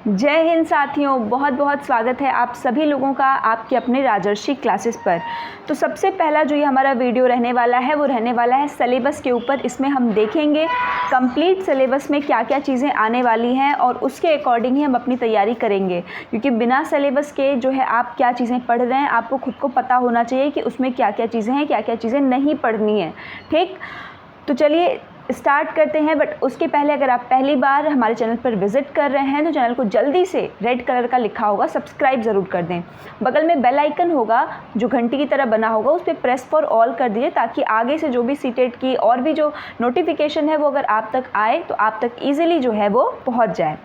जय हिंद साथियों, बहुत बहुत स्वागत है आप सभी लोगों का आपके अपने राजर्षि क्लासेस पर। तो सबसे पहला जो ये हमारा वीडियो रहने वाला है वो रहने वाला है सिलेबस के ऊपर। इसमें हम देखेंगे कंप्लीट सिलेबस में क्या क्या चीज़ें आने वाली हैं और उसके अकॉर्डिंग ही हम अपनी तैयारी करेंगे, क्योंकि बिना सिलेबस के जो है आप क्या चीज़ें पढ़ रहे हैं आपको खुद को पता होना चाहिए कि उसमें क्या क्या चीज़ें हैं, क्या क्या चीज़ें नहीं पढ़नी है। ठीक, तो चलिए स्टार्ट करते हैं। बट उसके पहले अगर आप पहली बार हमारे चैनल पर विजिट कर रहे हैं तो चैनल को जल्दी से रेड कलर का लिखा होगा सब्सक्राइब ज़रूर कर दें। बगल में बेल आइकन होगा जो घंटी की तरह बना होगा, उस पर प्रेस फॉर ऑल कर दीजिए, ताकि आगे से जो भी सीटेट की और भी जो नोटिफिकेशन है वो अगर आप तक आए तो आप तक ईजिली जो है वो पहुँच जाए।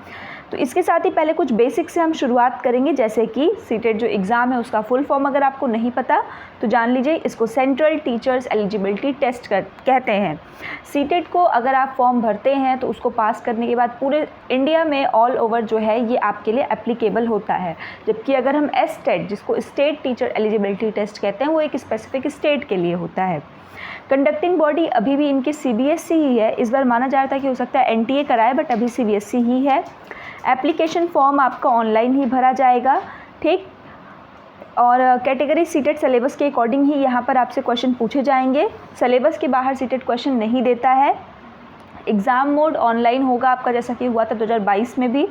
तो इसके साथ ही पहले कुछ बेसिक से हम शुरुआत करेंगे, जैसे कि सीटेट जो एग्ज़ाम है उसका फुल फॉर्म अगर आपको नहीं पता तो जान लीजिए, इसको सेंट्रल टीचर्स एलिजिबिलिटी टेस्ट कहते हैं। सीटेट को अगर आप फॉर्म भरते हैं तो उसको पास करने के बाद पूरे इंडिया में ऑल ओवर जो है ये आपके लिए एप्लीकेबल होता है। जबकि अगर हम एसटेट, जिसको स्टेट टीचर एलिजिबिलिटी टेस्ट कहते हैं, वो एक स्पेसिफिक स्टेट के लिए होता है। कंडक्टिंग बॉडी अभी भी इनकी सीबीएसई ही है। इस बार माना जा रहा था कि हो सकता है एनटीए कराए, बट अभी सीबीएसई ही है। एप्लीकेशन फॉर्म आपका ऑनलाइन ही भरा जाएगा। ठीक, और कैटेगरी सीटेट सिलेबस के अकॉर्डिंग ही यहाँ पर आपसे क्वेश्चन पूछे जाएंगे। सिलेबस के बाहर सीटेट क्वेश्चन नहीं देता है। एग्ज़ाम मोड ऑनलाइन होगा आपका, जैसा कि हुआ था 2022 में भी।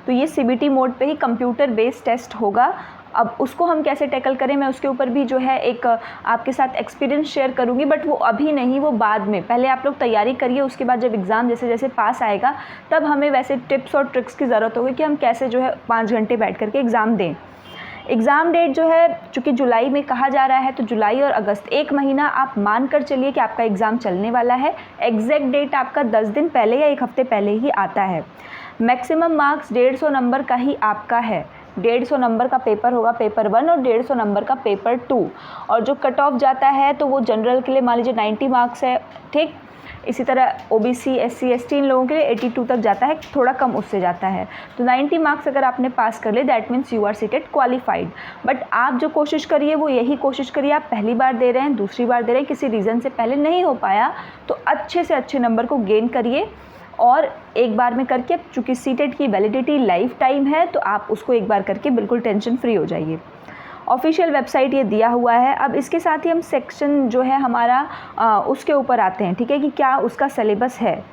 तो ये सीबीटी मोड पे ही कंप्यूटर बेस्ड टेस्ट होगा। अब उसको हम कैसे टैकल करें, मैं उसके ऊपर भी जो है एक आपके साथ एक्सपीरियंस शेयर करूंगी, बट वो अभी नहीं, वो बाद में। पहले आप लोग तैयारी करिए, उसके बाद जब एग्ज़ाम जैसे जैसे पास आएगा तब हमें वैसे टिप्स और ट्रिक्स की ज़रूरत होगी कि हम कैसे जो है 5 घंटे बैठ करके एग्ज़ाम दें। एग्ज़ाम डेट जो है चूँकि जुलाई में कहा जा रहा है, तो जुलाई और अगस्त 1 महीना आप मान कर चलिए कि आपका एग्ज़ाम चलने वाला है। एग्जैक्ट डेट आपका 10 दिन पहले या 1 हफ्ते पहले ही आता है। मैक्सिमम मार्क्स 150 नंबर का ही आपका है। 150 नंबर का पेपर होगा पेपर 1 और 150 नंबर का पेपर 2। और जो कट ऑफ जाता है तो वो जनरल के लिए मान लीजिए 90 मार्क्स है। ठीक, इसी तरह ओबीसी एससी एसटी इन लोगों के लिए 82 तक जाता है, थोड़ा कम उससे जाता है। तो 90 मार्क्स अगर आपने पास कर लिए that means you are CTET qualified. But आप जो कोशिश करिए वो यही कोशिश करिए, आप पहली बार दे रहे हैं, दूसरी बार दे रहे हैं, किसी रीज़न से पहले नहीं हो पाया तो अच्छे से अच्छे नंबर को गेन करिए। और एक बार में करके, चूँकि सीटेट की वैलिडिटी लाइफ टाइम है, तो आप उसको एक बार करके बिल्कुल टेंशन फ्री हो जाइए। ऑफिशियल वेबसाइट ये दिया हुआ है। अब इसके साथ ही हम सेक्शन जो है हमारा उसके ऊपर आते हैं, ठीक है, कि क्या उसका सिलेबस है।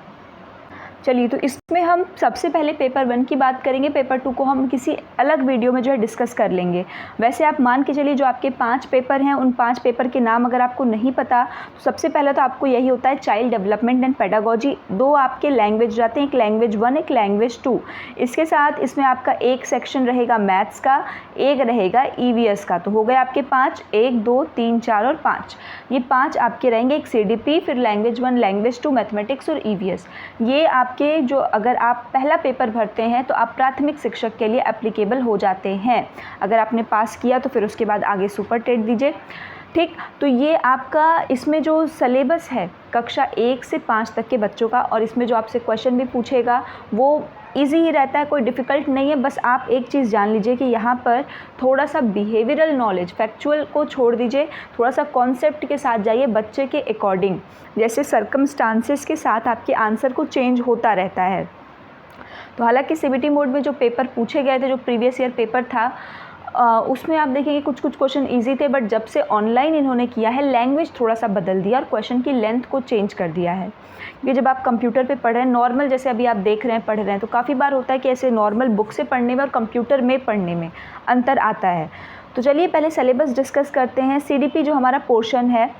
चलिए, तो इसमें हम सबसे पहले पेपर 1 की बात करेंगे। पेपर 2 को हम किसी अलग वीडियो में जो है डिस्कस कर लेंगे। वैसे आप मान के चलिए जो आपके 5 पेपर हैं, उन 5 पेपर के नाम अगर आपको नहीं पता तो सबसे पहले तो आपको यही होता है चाइल्ड डेवलपमेंट एंड पेडागोजी। 2 आपके लैंग्वेज जाते हैं, एक लैंग्वेज 1 एक लैंग्वेज 2। इसके साथ इसमें आपका एक सेक्शन रहेगा मैथ्स का, एक रहेगा ईवीएस का। तो हो गए आपके 5, 1 2 3 4 और 5। ये 5 आपके रहेंगे। एक सीडीपी, फिर लैंग्वेज 1 लैंग्वेज 2 मैथमेटिक्स और ईवीएस। ये आपके जो अगर आप पहला पेपर भरते हैं तो आप प्राथमिक शिक्षक के लिए एप्लीकेबल हो जाते हैं। अगर आपने पास किया तो फिर उसके बाद आगे सुपर टेट दीजिए। ठीक, तो ये आपका इसमें जो सिलेबस है कक्षा 1 से 5 तक के बच्चों का, और इसमें जो आपसे क्वेश्चन भी पूछेगा वो ईजी ही रहता है, कोई डिफ़िकल्ट नहीं है। बस आप एक चीज़ जान लीजिए कि यहाँ पर थोड़ा सा बिहेवियरल नॉलेज, फैक्चुअल को छोड़ दीजिए, थोड़ा सा कॉन्सेप्ट के साथ जाइए बच्चे के अकॉर्डिंग। जैसे सर्कमस्टांसेस के साथ आपके आंसर को चेंज होता रहता है। तो हालांकि सीबीटी मोड में जो पेपर पूछे गए थे, जो प्रीवियस ईयर पेपर था, उसमें आप देखेंगे कुछ क्वेश्चन इजी थे, बट जब से ऑनलाइन इन्होंने किया है लैंग्वेज थोड़ा सा बदल दिया और क्वेश्चन की लेंथ को चेंज कर दिया है। क्योंकि जब आप कंप्यूटर पे पढ़ रहे हैं, नॉर्मल जैसे अभी आप देख रहे हैं पढ़ रहे हैं, तो काफ़ी बार होता है कि ऐसे नॉर्मल बुक से पढ़ने में और कंप्यूटर में पढ़ने में अंतर आता है। तो चलिए पहले सिलेबस डिस्कस करते हैं। सीडीपी जो हमारा पोर्शन है,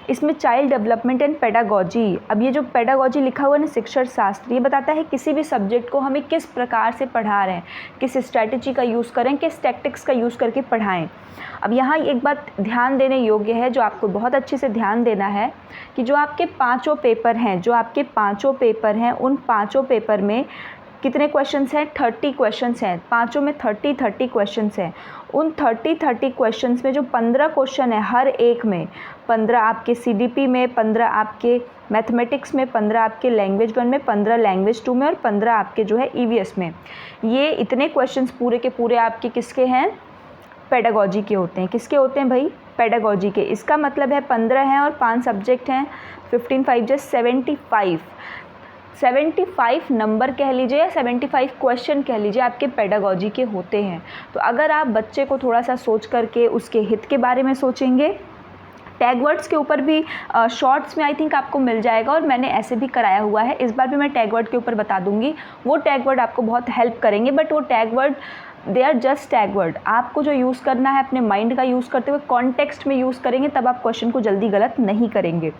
इसमें चाइल्ड डेवलपमेंट एंड पेडागोजी। अब ये जो पेडागोजी लिखा हुआ है ना, शिक्षण शास्त्र, ये बताता है किसी भी सब्जेक्ट को हमें किस प्रकार से पढ़ा रहे हैं, किस स्ट्रैटेजी का यूज़ करें, किस टैक्टिक्स का यूज़ करके पढ़ाएं। अब यहाँ एक बात ध्यान देने योग्य है, जो आपको बहुत अच्छे से ध्यान देना है, कि जो आपके 5 पेपर हैं, उन 5 पेपर में कितने क्वेश्चंस हैं? 30 क्वेश्चंस हैं। 5 में 30 क्वेश्चंस हैं। उन 30 क्वेश्चंस में जो 15 क्वेश्चन है, हर एक में 15 आपके सीडीपी में, 15 आपके मैथमेटिक्स में, 15 आपके लैंग्वेज 1 में, 15 लैंग्वेज 2 में और 15 आपके जो है ईवीएस में। ये इतने क्वेश्चंस पूरे के पूरे आपके किसके हैं? पेडागोजी के होते हैं। किसके होते हैं भाई? पेडागोजी के। इसका मतलब है 15 हैं और 5 सब्जेक्ट हैं, 15 5 75। 75 नंबर कह लीजिए या 75 क्वेश्चन कह लीजिए आपके पेडागोजी के होते हैं। तो अगर आप बच्चे को थोड़ा सा सोच करके उसके हित के बारे में सोचेंगे, टैग वर्ड्स के ऊपर भी शॉर्ट्स में आई थिंक आपको मिल जाएगा, और मैंने ऐसे भी कराया हुआ है। इस बार भी मैं टैग वर्ड के ऊपर बता दूंगी, वो टैग वर्ड आपको बहुत हेल्प करेंगे। बट वो tag word they are just tag word, आपको जो यूज़ करना है अपने माइंड का यूज़ करते हुए कॉन्टेक्स्ट में यूज़ करेंगे, तब आप क्वेश्चन को जल्दी गलत नहीं करेंगे।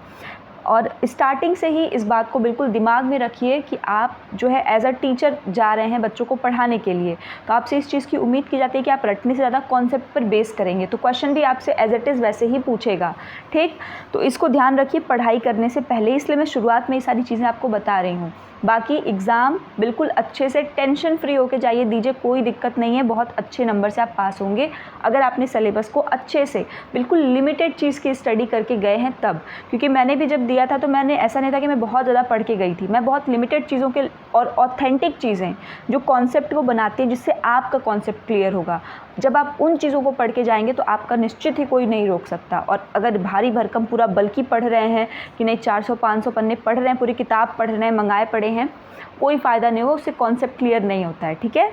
और स्टार्टिंग से ही इस बात को बिल्कुल दिमाग में रखिए कि आप जो है एज अ टीचर जा रहे हैं बच्चों को पढ़ाने के लिए, तो आपसे इस चीज़ की उम्मीद की जाती है कि आप रटने से ज़्यादा कॉन्सेप्ट पर बेस करेंगे, तो क्वेश्चन भी आपसे एज इट इज़ वैसे ही पूछेगा। ठीक, तो इसको ध्यान रखिए पढ़ाई करने से पहले, इसलिए मैं शुरुआत में ये सारी चीज़ें आपको बता रही हूँ। बाकी एग्ज़ाम बिल्कुल अच्छे से टेंशन फ्री होके जाइए, दीजिए, कोई दिक्कत नहीं है, बहुत अच्छे नंबर से आप पास होंगे अगर आपने सिलेबस को अच्छे से बिल्कुल लिमिटेड चीज़ की स्टडी करके गए हैं तब। क्योंकि मैंने भी जब दिया था तो मैंने ऐसा नहीं था कि मैं बहुत ज़्यादा पढ़ के गई थी, मैं बहुत लिमिटेड चीज़ों के और ऑथेंटिक चीज़ें जो कॉन्सेप्ट को बनाती है जिससे आपका कॉन्सेप्ट क्लियर होगा, जब आप उन चीज़ों को पढ़ के जाएंगे तो आपका निश्चित ही कोई नहीं रोक सकता। और अगर भारी भरकम पूरा बल्कि पढ़ रहे हैं कि नहीं 400-500 पन्ने पढ़ रहे हैं, पूरी किताब पढ़ रहे हैं, मंगाए पढ़े हैं, कोई फ़ायदा नहीं हो, उससे कॉन्सेप्ट क्लियर नहीं होता है। ठीक है,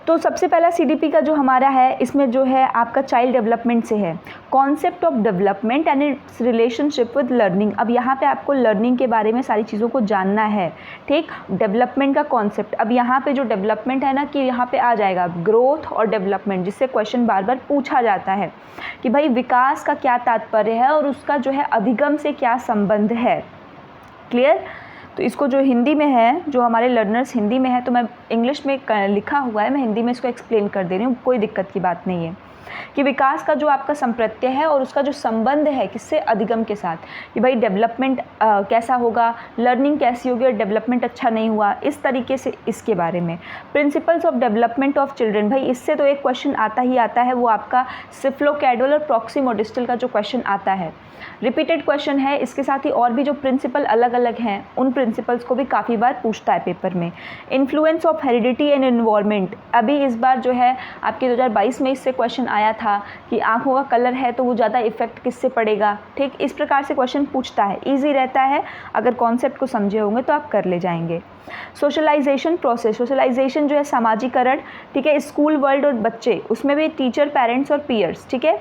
तो सबसे पहला सीडीपी का जो हमारा है इसमें जो है आपका चाइल्ड डेवलपमेंट से है, concept of development and it's relationship with learning. अब यहाँ पे आपको लर्निंग के बारे में सारी चीज़ों को जानना है। ठीक, डेवलपमेंट का कॉन्सेप्ट, अब यहाँ पे जो डेवलपमेंट है ना कि यहाँ पे आ जाएगा ग्रोथ और डेवलपमेंट, जिससे क्वेश्चन बार बार पूछा जाता है कि भाई विकास का क्या तात्पर्य है और उसका जो है अधिगम से क्या संबंध है। क्लियर, तो इसको जो हिंदी में है, जो हमारे लर्नर्स हिंदी में है, तो मैं इंग्लिश में लिखा हुआ है, मैं हिंदी में इसको एक्सप्लेन कर दे रही हूँ, कोई दिक्कत की बात नहीं है। कि विकास का जो आपका संप्रत्यय है और उसका जो संबंध है किससे, अधिगम के साथ, कि भाई डेवलपमेंट कैसा होगा, लर्निंग कैसी होगी और डेवलपमेंट अच्छा नहीं हुआ, इस तरीके से इसके बारे में। Principles of development of children, भाई इससे तो एक क्वेश्चन आता ही आता है, वो आपका सिफ्लोकैडल और प्रॉक्सिमोडिस्टल का जो क्वेश्चन आता है, रिपीटेड क्वेश्चन है। इसके साथ ही और भी जो प्रिंसिपल अलग अलग हैं उन प्रिंसिपल्स को भी काफ़ी बार पूछता है पेपर में। Influence of heredity and environment, अभी इस बार जो है आपके 2022 में इससे क्वेश्चन आया था कि आँखों का कलर है तो वो ज़्यादा इफेक्ट किससे पड़ेगा। ठीक, इस प्रकार से क्वेश्चन पूछता है, ईजी रहता है, अगर कॉन्सेप्ट को समझे होंगे तो आप कर ले जाएंगे। सोशलाइजेशन प्रोसेस, सोशलाइजेशन जो है सामाजिकरण, ठीक है, स्कूल वर्ल्ड और बच्चे, उसमें भी टीचर, पेरेंट्स और पीयर्स। ठीक है,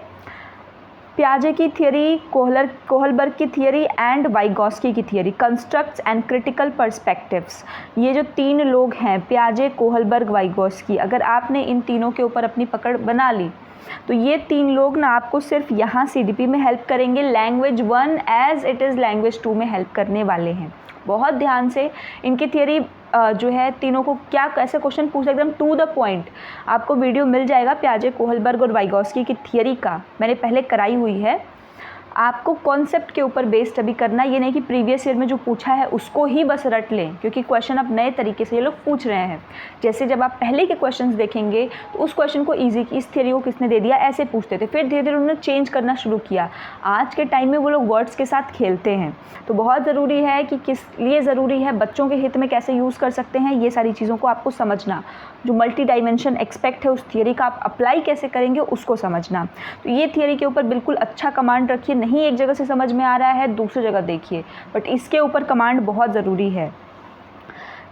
पियाजे की थियरी, कोहलबर्ग की थियरी एंड वाइगॉस्की की theory, constructs and critical perspectives. ये जो तीन लोग हैं, पियाजे, कोहलबर्ग, वाइगॉस्की, अगर आपने इन तीनों के ऊपर अपनी पकड़ बना ली तो ये तीन लोग ना आपको सिर्फ यहाँ सीडीपी में हेल्प करेंगे, language 1 as it is language 2 में हेल्प करने वाले हैं। बहुत ध्यान से इनकी थियरी जो है तीनों को क्या कैसे क्वेश्चन पूछे, एकदम टू द पॉइंट। आपको वीडियो मिल जाएगा पियाजे, कोहलबर्ग और वाइगॉस्की की थियरी का, मैंने पहले कराई हुई है। आपको कॉन्सेप्ट के ऊपर बेस्ड अभी करना, ये नहीं कि प्रीवियस ईयर में जो पूछा है उसको ही बस रट लें, क्योंकि क्वेश्चन अब नए तरीके से ये लोग पूछ रहे हैं। जैसे जब आप पहले के क्वेश्चंस देखेंगे तो उस क्वेश्चन को इजी की, इस थियरी को किसने दे दिया, ऐसे पूछते थे, फिर धीरे धीरे उन्होंने चेंज करना शुरू किया। आज के टाइम में वो लोग वर्ड्स के साथ खेलते हैं, तो बहुत ज़रूरी है कि किस लिए ज़रूरी है, बच्चों के हित में कैसे यूज़ कर सकते हैं, ये सारी चीज़ों को आपको समझना। जो मल्टी डायमेंशन एक्सपेक्ट है उस थियरी का आप अप्लाई कैसे करेंगे उसको समझना। तो ये थियरी के ऊपर बिल्कुल अच्छा कमांड रखिए, नहीं एक जगह से समझ में आ रहा है दूसरी जगह देखिए, बट इसके ऊपर कमांड बहुत ज़रूरी है।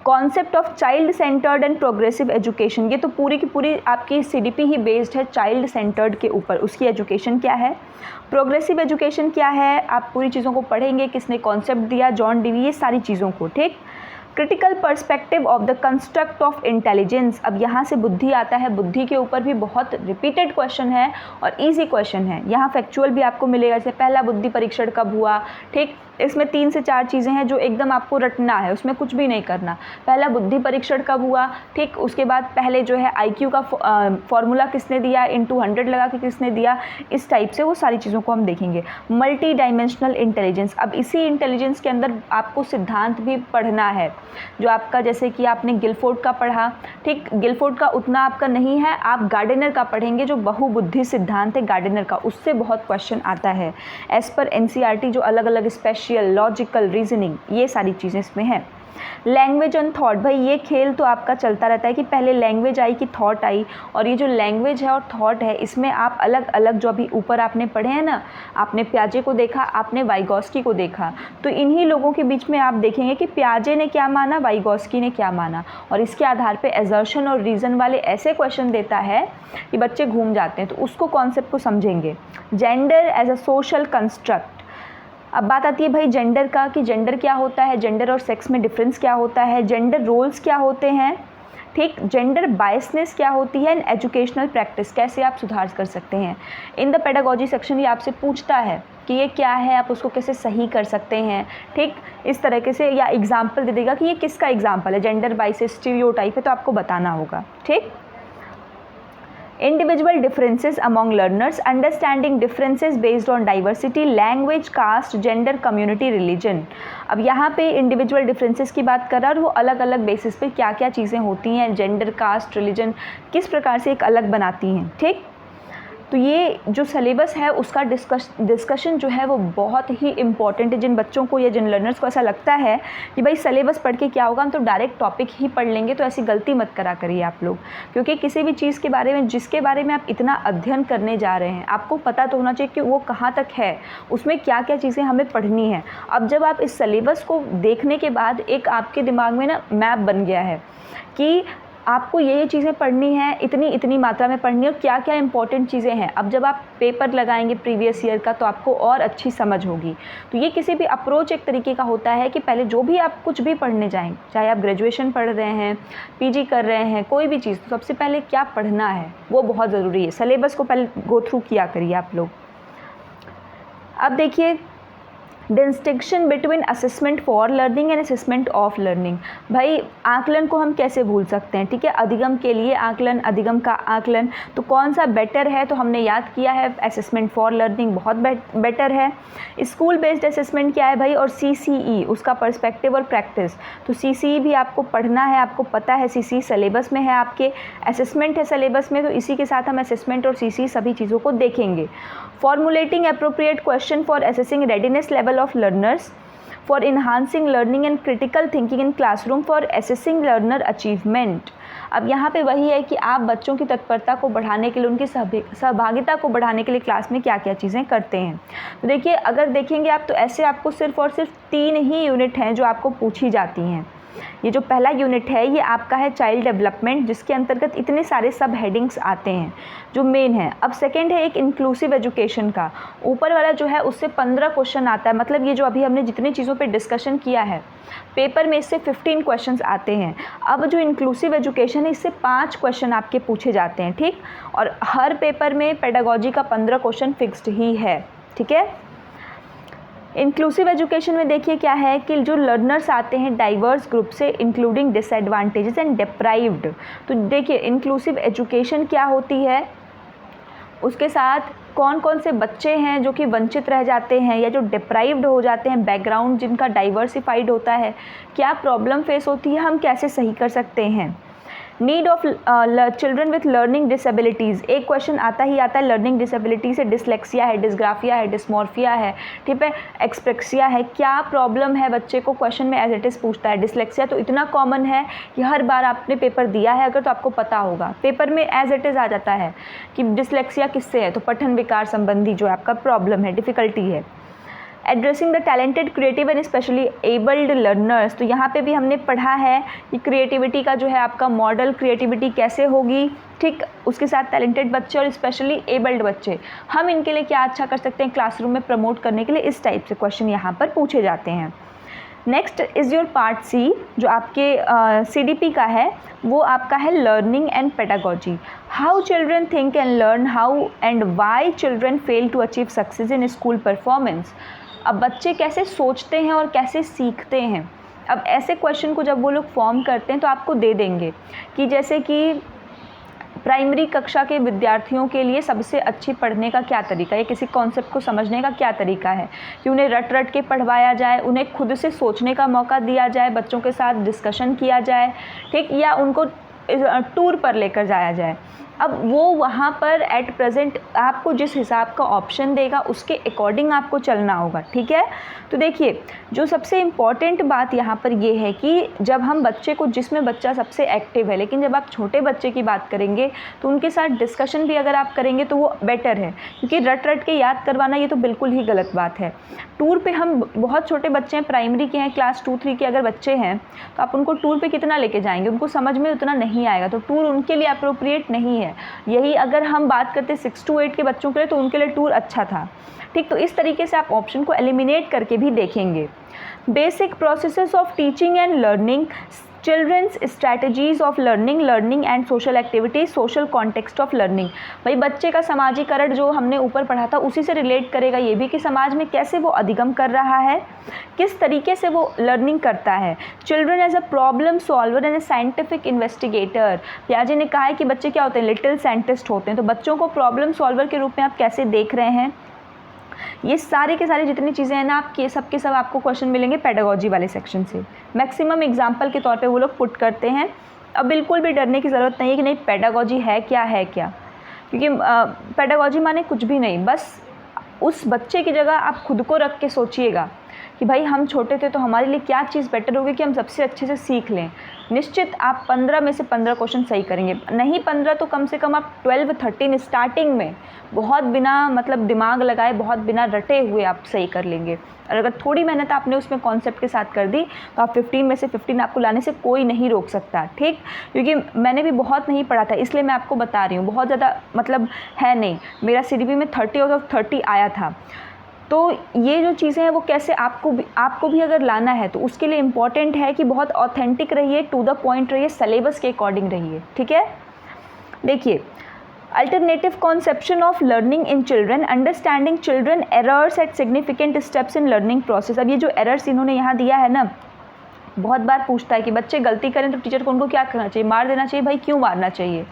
Concept of child centred and progressive education, ये तो पूरी की पूरी आपकी सीडीपी ही बेस्ड है चाइल्ड सेंटर्ड के ऊपर, उसकी एजुकेशन क्या है, प्रोग्रेसिव एजुकेशन क्या है, आप पूरी चीज़ों को पढ़ेंगे, किसने कॉन्सेप्ट दिया, जॉन डीवी, ये सारी चीज़ों को। ठीक, critical perspective of the construct of intelligence, अब यहाँ से बुद्धि आता है, बुद्धि के ऊपर भी बहुत रिपीटेड क्वेश्चन है और इजी क्वेश्चन है। यहाँ फैक्चुअल भी आपको मिलेगा, जैसे पहला बुद्धि परीक्षण कब हुआ। ठीक, इसमें 3 से 4 चीज़ें हैं जो एकदम आपको रटना है, उसमें कुछ भी नहीं करना। पहला बुद्धि परीक्षण कब हुआ, ठीक, उसके बाद पहले जो है IQ का फॉर्मूला किसने दिया, इंटू 100 लगा के किसने दिया, इस टाइप से वो सारी चीज़ों को हम देखेंगे। मल्टी डायमेंशनल इंटेलिजेंस, अब इसी इंटेलिजेंस के अंदर आपको सिद्धांत भी पढ़ना है, जो आपका जैसे कि आपने गिलफोर्ड का पढ़ा। ठीक, गिलफोर्ड का उतना आपका नहीं है, आप गार्डनर का पढ़ेंगे, जो बहुबुद्धि सिद्धांत है गार्डनर का, उससे बहुत क्वेश्चन आता है एज पर NCERT, जो अलग अलग स्पेशल लॉजिकल रीजनिंग, ये सारी चीज़ें इसमें हैं। लैंग्वेज एंड थॉट, भाई ये खेल तो आपका चलता रहता है कि पहले लैंग्वेज आई कि थॉट आई, और ये जो लैंग्वेज है और थॉट है इसमें आप अलग अलग जो अभी ऊपर आपने पढ़े हैं ना, आपने पियाजे को देखा, आपने वाइगोस्की को देखा, तो इन्हीं लोगों के बीच में आप देखेंगे कि पियाजे ने क्या माना, वाइगोस्की ने क्या माना, और इसके आधार पे एजर्शन और रीज़न वाले ऐसे क्वेश्चन देता है कि बच्चे घूम जाते हैं। तो उसको कॉन्सेप्ट को समझेंगे। Gender as a social construct, अब बात आती है भाई जेंडर का, कि जेंडर क्या होता है, जेंडर और सेक्स में डिफरेंस क्या होता है, जेंडर रोल्स क्या होते हैं, ठीक, जेंडर बायसनेस क्या होती है, एंड एजुकेशनल प्रैक्टिस कैसे आप सुधार कर सकते हैं। इन द पेडागोजी सेक्शन ये आपसे पूछता है कि ये क्या है, आप उसको कैसे सही कर सकते हैं, ठीक, इस तरीके से, या एग्जाम्पल दे देगा कि ये किसका एग्जाम्पल है, जेंडर बायसेस स्टीरियोटाइप है तो आपको बताना होगा, ठीक। Individual differences among learners, understanding differences based on diversity, language, caste, gender, community, religion। अब यहाँ पे इंडिविजुअल डिफरेंसेस की बात कर रहा है और वो अलग अलग बेसिस पे क्या क्या चीज़ें होती हैं, जेंडर, कास्ट, रिलीजन किस प्रकार से एक अलग बनाती हैं, ठीक। तो ये जो सिलेबस है उसका डिस्कशन जो है वो बहुत ही इम्पॉर्टेंट है। जिन बच्चों को या जिन लर्नर्स को ऐसा लगता है कि भाई सिलेबस पढ़ के क्या होगा, हम तो डायरेक्ट टॉपिक ही पढ़ लेंगे, तो ऐसी गलती मत करा करिए आप लोग, क्योंकि किसी भी चीज़ के बारे में जिसके बारे में आप इतना अध्ययन करने जा रहे हैं आपको पता तो होना चाहिए कि वो कहाँ तक है, उसमें क्या क्या चीज़ें हमें पढ़नी है। अब जब आप इस सिलेबस को देखने के बाद एक आपके दिमाग में ना मैप बन गया है कि आपको ये चीज़ें पढ़नी है, इतनी मात्रा में पढ़नी है और क्या क्या इंपॉर्टेंट चीज़ें हैं। अब जब आप पेपर लगाएंगे प्रीवियस ईयर का तो आपको और अच्छी समझ होगी। तो ये किसी भी अप्रोच एक तरीके का होता है कि पहले जो भी आप कुछ भी पढ़ने जाएं, चाहे आप ग्रेजुएशन पढ़ रहे हैं, पीजी कर रहे हैं, कोई भी चीज़, तो सबसे पहले क्या पढ़ना है वो बहुत ज़रूरी है। सिलेबस को पहले गो थ्रू किया करिए आप लोग। अब देखिए distinction between assessment for learning and assessment of learning. भाई आकलन को हम कैसे भूल सकते हैं, ठीक है, अधिगम के लिए आकलन, अधिगम का आकलन, तो कौन सा बेटर है, तो हमने याद किया है असेसमेंट फॉर लर्निंग बहुत बेटर है। स्कूल बेस्ड असेसमेंट क्या है भाई, और CCE उसका पर्सपेक्टिव और प्रैक्टिस, तो CCE भी आपको पढ़ना है, आपको पता है CCE सिलेबस में है, आपके असेसमेंट है सिलेबस में, तो इसी के साथ हम असेसमेंट और CCE सभी चीज़ों को देखेंगे। Formulating appropriate question for assessing readiness level of learners, for enhancing learning and critical thinking in classroom, for assessing learner achievement। अब यहाँ पे वही है कि आप बच्चों की तत्परता को बढ़ाने के लिए, उनकी सहभागिता को बढ़ाने के लिए क्लास में क्या क्या चीज़ें करते हैं। तो देखिए अगर देखेंगे आप तो ऐसे आपको सिर्फ और सिर्फ 3 ही यूनिट हैं जो आपको पूछी जाती हैं। ये जो पहला यूनिट है ये आपका है चाइल्ड डेवलपमेंट, जिसके अंतर्गत इतने सारे सब हेडिंग्स आते हैं जो मेन है। अब सेकंड है एक इंक्लूसिव एजुकेशन का, ऊपर वाला जो है उससे 15 क्वेश्चन आता है, मतलब ये जो अभी हमने जितनी चीज़ों पे डिस्कशन किया है पेपर में इससे 15 क्वेश्चंस आते हैं। अब जो इंक्लूसिव एजुकेशन है इससे 5 क्वेश्चन आपके पूछे जाते हैं, ठीक, और हर पेपर में पेडागोजी का 15 क्वेश्चन फिक्स्ड ही है, ठीक है। इंक्लूसिव एजुकेशन में देखिए क्या है कि जो लर्नर्स आते हैं डाइवर्स ग्रुप से, इंक्लूडिंग डिसएडवांटेजेस एंड डिप्राइव्ड। तो देखिए इंक्लूसिव एजुकेशन क्या होती है, उसके साथ कौन कौन से बच्चे हैं जो कि वंचित रह जाते हैं या जो डिप्राइव्ड हो जाते हैं, बैकग्राउंड जिनका डाइवर्सिफाइड होता है, क्या प्रॉब्लम फेस होती है, हम कैसे सही कर सकते हैं। Need of children with learning disabilities, एक क्वेश्चन आता ही आता है लर्निंग डिसेबिलिटी से, डिसलेक्सिया है, डिसग्राफिया है, डिस्मॉर्फिया है, ठीक है, एक्सप्रेक्सिया है, क्या प्रॉब्लम है बच्चे को, क्वेश्चन में एज इट इज़ पूछता है। डिसलेक्सिया तो इतना कॉमन है कि हर बार आपने पेपर दिया है अगर तो आपको पता होगा, पेपर में एज इट इज़ आ जाता है कि डिसलेक्सिया किससे है, तो पठन विकार संबंधी जो आपका प्रॉब्लम है, डिफ़िकल्टी है। Addressing the talented creative and specially abled learners, तो यहाँ पे भी हमने पढ़ा है कि क्रिएटिविटी का जो है आपका मॉडल, क्रिएटिविटी कैसे होगी, ठीक, उसके साथ टैलेंटेड बच्चे और स्पेशली एबल्ड बच्चे, हम इनके लिए क्या अच्छा कर सकते हैं क्लासरूम में प्रमोट करने के लिए, इस टाइप से क्वेश्चन यहाँ पर पूछे जाते हैं। Next is your part C जो आपके CDP का है, वो आपका है learning and pedagogy. How children think and learn, how and why children fail to achieve success in school performance. अब बच्चे कैसे सोचते हैं और कैसे सीखते हैं। अब ऐसे क्वेश्चन को जब वो लोग फॉर्म करते हैं तो आपको दे देंगे कि जैसे कि प्राइमरी कक्षा के विद्यार्थियों के लिए सबसे अच्छी पढ़ने का क्या तरीका है, किसी कॉन्सेप्ट को समझने का क्या तरीका है, कि उन्हें रट रट के पढ़वाया जाए, उन्हें खुद से सोचने का मौका दिया जाए, बच्चों के साथ डिस्कशन किया जाए, ठीक, या उनको टूर पर लेकर जाया जाए। अब वो वहाँ पर एट प्रेजेंट आपको जिस हिसाब का ऑप्शन देगा उसके अकॉर्डिंग आपको चलना होगा, ठीक है। तो देखिए, जो सबसे इम्पॉर्टेंट बात यहाँ पर ये है कि जब हम बच्चे को, जिसमें बच्चा सबसे एक्टिव है, लेकिन जब आप छोटे बच्चे की बात करेंगे तो उनके साथ डिस्कशन भी अगर आप करेंगे तो वो बेटर है, क्योंकि रट रट के याद करवाना ये तो बिल्कुल ही गलत बात है। टूर पे हम बहुत छोटे बच्चे हैं, प्राइमरी के हैं, क्लास 2-3 के अगर बच्चे हैं तो आप उनको टूर पे कितना लेके जाएंगे, उनको समझ में उतना नहीं आएगा, तो टूर उनके लिए अप्रोप्रिएट नहीं है। यही अगर हम बात करते 6 to 8 के बच्चों के लिए तो उनके लिए टूर अच्छा था, ठीक। तो इस तरीके से आप ऑप्शन को एलिमिनेट करके भी देखेंगे। Basic processes of teaching and learning, children's strategies of learning, learning and social activities, social context of learning. भाई बच्चे का समाजीकरण जो हमने ऊपर पढ़ा था उसी से रिलेट करेगा ये भी, कि समाज में कैसे वो अधिगम कर रहा है, किस तरीके से वो लर्निंग करता है। Children as a problem solver and a scientific investigator. पियाजे ने कहा है कि बच्चे क्या होते हैं, लिटिल साइंटिस्ट होते हैं। तो बच्चों को प्रॉब्लम सॉल्वर के रूप में आप कैसे देख रहे हैं, ये सारे के सारे जितनी चीज़ें हैं ना, आपके सब के सब आपको क्वेश्चन मिलेंगे पेडागोजी वाले सेक्शन से। मैक्सिमम एग्जाम्पल के तौर पे वो लोग पुट करते हैं। अब बिल्कुल भी डरने की ज़रूरत नहीं है कि नहीं पेडागोजी है क्या, क्योंकि पेडागोजी माने कुछ भी नहीं, बस उस बच्चे की जगह आप खुद को रख के सोचिएगा कि भाई हम छोटे थे तो हमारे लिए क्या चीज़ बेटर होगी कि हम सबसे अच्छे से सीख लें। निश्चित आप 15 में से 15 क्वेश्चन सही करेंगे, नहीं 15 तो कम से कम आप 12-13 स्टार्टिंग में बहुत बिना मतलब दिमाग लगाए, बहुत बिना रटे हुए आप सही कर लेंगे। और अगर थोड़ी मेहनत आपने उसमें कॉन्सेप्ट के साथ कर दी तो आप 15 में से 15 आपको लाने से कोई नहीं रोक सकता, ठीक। क्योंकि मैंने भी बहुत नहीं पढ़ा था, इसलिए मैं आपको बता रही हूँ, बहुत ज़्यादा मतलब है नहीं। मेरा CDP में 30 आउट ऑफ 30 आया था। तो ये जो चीज़ें हैं वो कैसे आपको भी अगर लाना है तो उसके लिए इम्पॉर्टेंट है कि बहुत ऑथेंटिक रहिए, टू द पॉइंट रहिए, सिलेबस के अकॉर्डिंग रहिए, ठीक है। देखिए, alternative conception of learning in children, understanding children errors at significant steps in learning process. अब ये जो एरर्स इन्होंने यहाँ दिया है ना, बहुत बार पूछता है कि बच्चे गलती करें तो टीचर को उनको क्या करना चाहिए, मार देना चाहिए। भाई क्यों मारना चाहिए,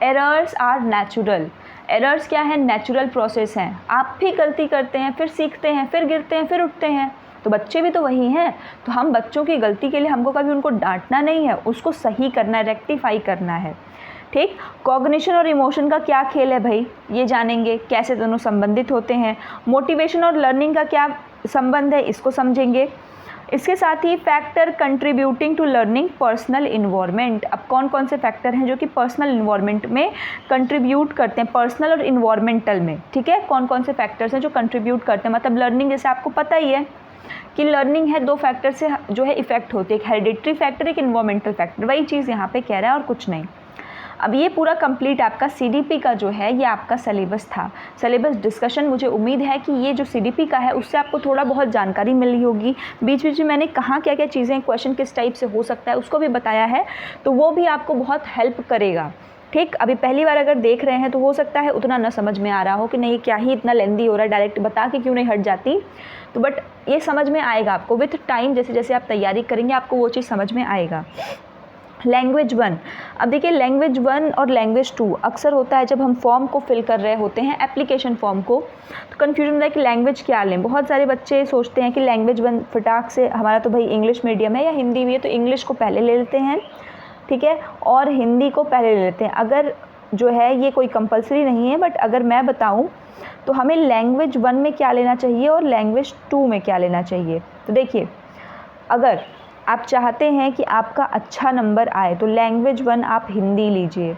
एरर्स आर नेचुरल। एरर्स क्या है, नेचुरल प्रोसेस हैं। आप भी गलती करते हैं, फिर सीखते हैं, फिर गिरते हैं, फिर उठते हैं, तो बच्चे भी तो वही हैं। तो हम बच्चों की गलती के लिए हमको कभी उनको डांटना नहीं है, उसको सही करना है, रेक्टिफाई करना है, ठीक। कॉग्निशन और इमोशन का क्या खेल है भाई, ये जानेंगे, कैसे दोनों संबंधित होते हैं। मोटिवेशन और लर्निंग का क्या संबंध है, इसको समझेंगे। इसके साथ ही factor contributing to learning, personal environment. अब कौन कौन से फैक्टर हैं जो कि पर्सनल इन्वायरमेंट में कंट्रीब्यूट करते हैं, पर्सनल और इन्वायरमेंटल में, ठीक है। कौन कौन से फैक्टर्स हैं जो कंट्रीब्यूट करते हैं, मतलब लर्निंग जैसे आपको पता ही है कि लर्निंग है 2 फैक्टर से जो है इफेक्ट होती है, एक हेरिडिटरी फैक्टर, एक इन्वायरमेंटल फैक्टर। वही चीज़ यहाँ पे कह रहा है और कुछ नहीं। अब ये पूरा कंप्लीट आपका CDP का जो है ये आपका सिलेबस था। सिलेबस डिस्कशन, मुझे उम्मीद है कि ये जो CDP का है उससे आपको थोड़ा बहुत जानकारी मिली होगी। बीच बीच में मैंने कहाँ क्या क्या चीज़ें, क्वेश्चन किस टाइप से हो सकता है उसको भी बताया है, तो वो भी आपको बहुत हेल्प करेगा, ठीक। अभी पहली बार अगर देख रहे हैं तो हो सकता है उतना ना समझ में आ रहा हो कि नहीं क्या ही इतना लेंदी हो रहा है, डायरेक्ट बता के क्यों नहीं हट जाती, तो बट ये समझ में आएगा आपको विथ टाइम। जैसे जैसे आप तैयारी करेंगे आपको वो चीज़ समझ में आएगा। लैंग्वेज 1, अब देखिए लैंग्वेज 1 और लैंग्वेज 2 अक्सर होता है जब हम फॉर्म को फिल कर रहे होते हैं, एप्लीकेशन फॉर्म को, तो कन्फ्यूजन होता है कि लैंग्वेज क्या लें। बहुत सारे बच्चे सोचते हैं कि लैंग्वेज 1 फटाक से, हमारा तो भाई इंग्लिश मीडियम है या हिंदी भी है तो इंग्लिश को पहले ले लेते हैं, ठीक है, और हिंदी को पहले ले लेते हैं। अगर जो है ये कोई कंपलसरी नहीं है, बट अगर मैं बताऊँ तो हमें लैंग्वेज 1 में क्या लेना चाहिए और लैंग्वेज 2 में क्या लेना चाहिए। तो देखिए, अगर आप चाहते हैं कि आपका अच्छा नंबर आए तो लैंग्वेज 1 आप हिंदी लीजिए,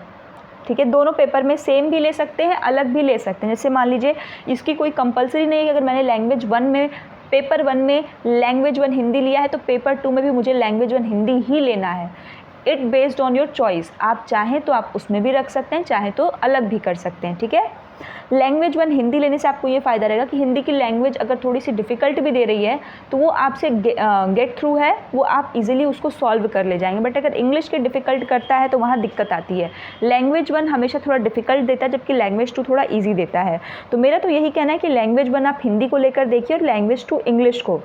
ठीक है। दोनों पेपर में सेम भी ले सकते हैं, अलग भी ले सकते हैं। जैसे मान लीजिए इसकी कोई कंपलसरी नहीं है कि अगर मैंने लैंग्वेज 1 में, पेपर 1 में लैंग्वेज 1 हिंदी लिया है तो पेपर 2 में भी मुझे लैंग्वेज 1 हिंदी ही लेना है। It based on your choice, आप चाहें तो आप उसमें भी रख सकते हैं, चाहें तो अलग भी कर सकते हैं, ठीक है। लैंग्वेज 1 हिंदी लेने से आपको ये फ़ायदा रहेगा कि हिंदी की लैंग्वेज अगर थोड़ी सी डिफ़िकल्ट भी दे रही है तो वो आपसे गेट थ्रू है, वो आप इजीली उसको सॉल्व कर ले जाएंगे। बट अगर इंग्लिश के डिफ़िकल्ट करता है तो वहाँ दिक्कत आती है। लैंग्वेज 1 हमेशा थोड़ा डिफ़िकल्ट देता है जबकि लैंग्वेज 2 थोड़ा ईजी देता है। तो मेरा तो यही कहना है कि लैंग्वेज 1 आप हिंदी को लेकर देखिए और लैंग्वेज 2 इंग्लिश को।